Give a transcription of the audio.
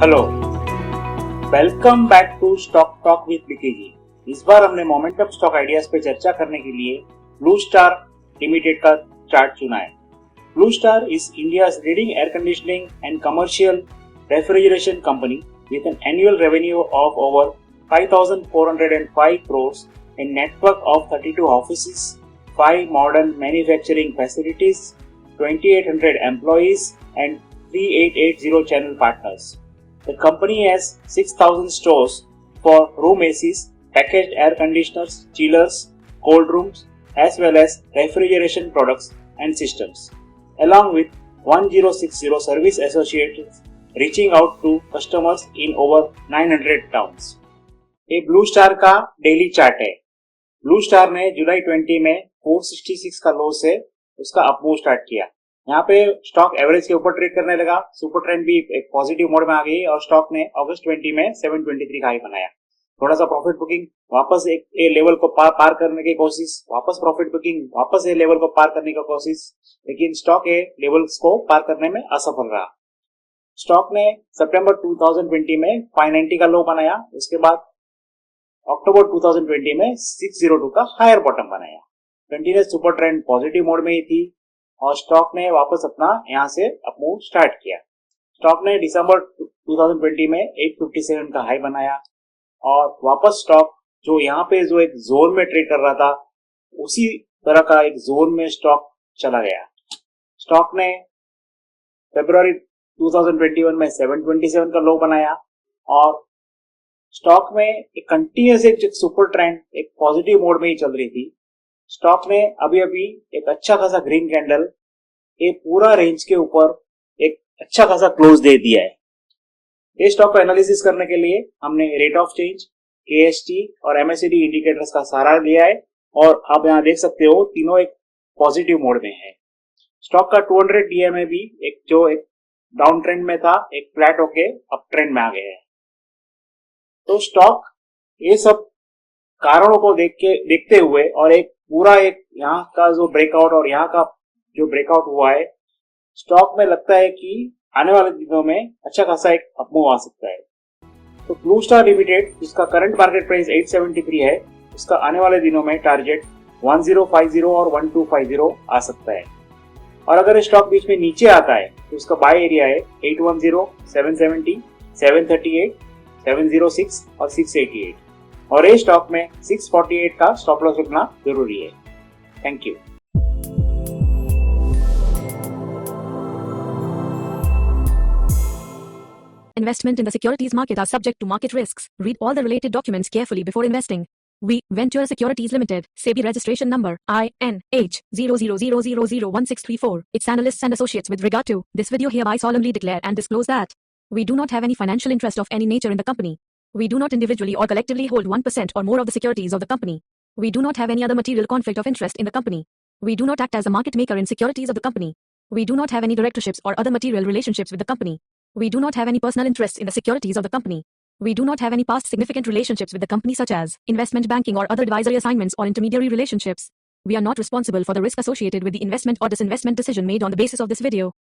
Hello, welcome back to stock talk with BK ji. इस बार हमने मोमेंटम स्टॉक आइडियाज पे चर्चा करने के लिए ब्लू स्टार लिमिटेड का चार्ट चुना है। Blue star is India's leading air conditioning and commercial refrigeration company with an annual revenue of over 5,405 crores, a network of 32 offices, 5 modern manufacturing facilities, 2,800 employees, and 3,880 channel partners. The company has 6,000 stores for room ACs, packaged air conditioners, chillers, cold rooms, as well as refrigeration products and systems, along with 1060 service associates reaching out to customers in over 900 towns. ये blue star का daily chart है। Blue star ने जुलाई 20 में 466 का लो से उसका up move start किया। यहाँ पे स्टॉक एवरेज के ऊपर ट्रेड करने लगा, सुपर ट्रेंड भी एक पॉजिटिव मोड में आ गई और स्टॉक ने अगस्त 20 में 723 का हाई बनाया। थोड़ा सा प्रॉफिट बुकिंग, वापस एक ए लेवल को पार करने की कोशिश, वापस प्रॉफिट बुकिंग, वापस ए लेवल को पार करने की कोशिश, लेकिन स्टॉक ए लेवल्स को पार करने में असफल रहा। स्टॉक ने सितंबर 2020 में 590 का लो बनाया, उसके बाद अक्टूबर 2020 में 602 का हायर बॉटम बनाया। Continuous super trend positive mode में ही थी और स्टॉक ने वापस अपना यहां से अपमूव स्टार्ट किया। स्टॉक ने दिसंबर 2020 में 857 का हाई बनाया और वापस स्टॉक जो यहाँ पे जो एक जोन में ट्रेड कर रहा था उसी तरह का एक जोन में स्टॉक चला गया। स्टॉक ने फरवरी 2021 में 727 का लो बनाया और स्टॉक में एक कंटिन्यूस एक सुपर ट्रेंड एक पॉजिटिव मोड में ही चल रही थी। स्टॉक ने अभी एक अच्छा खासा ग्रीन कैंडल ये पूरा रेंज के ऊपर एक अच्छा खासा क्लोज दे दिया है। ये स्टॉक को एनालिसिस करने के लिए हमने रेट ऑफ चेंज, केएसटी और एमएससीडी इंडिकेटर्स का सहारा लिया है और आप यहाँ देख सकते हो तीनों एक पॉजिटिव मोड में है। स्टॉक का 200 डीएमए भी एक डाउन ट्रेंड में था, एक फ्लैट होके अप ट्रेंड में आ गया है। तो स्टॉक ये सब कारणों को देखते हुए और एक पूरा एक यहाँ का जो ब्रेकआउट और यहाँ का जो ब्रेकआउट हुआ है, स्टॉक में लगता है कि आने वाले दिनों में अच्छा खासा एक अपमूव आ सकता है। तो ब्लू स्टार लिमिटेड जिसका करंट मार्केट प्राइस 873 है, उसका आने वाले दिनों में टारगेट 1050 और 1250 आ सकता है। और अगर स्टॉक बीच में नीचे आता है तो उसका बाय एरिया है 810, 770, 738, 706 और 688 और ये स्टॉक में 648 का स्टॉप लॉस रखना जरूरी है। Thank you. Investment in the securities market are subject to market risks. Read all the related documents carefully before investing. We, Ventura Securities Limited, SEBI registration number INH 0000001634. Its analysts and associates with regard to this video hereby solemnly declare and disclose that we do not have any financial interest of any nature in the company. We do not individually or collectively hold 1% or more of the securities of the company. We do not have any other material conflict of interest in the company. We do not act as a market maker in securities of the company. We do not have any directorships or other material relationships with the company. We do not have any personal interests in the securities of the company. We do not have any past significant relationships with the company such as investment banking or other advisory assignments or intermediary relationships. We are not responsible for the risk associated with the investment or disinvestment decision made on the basis of this video.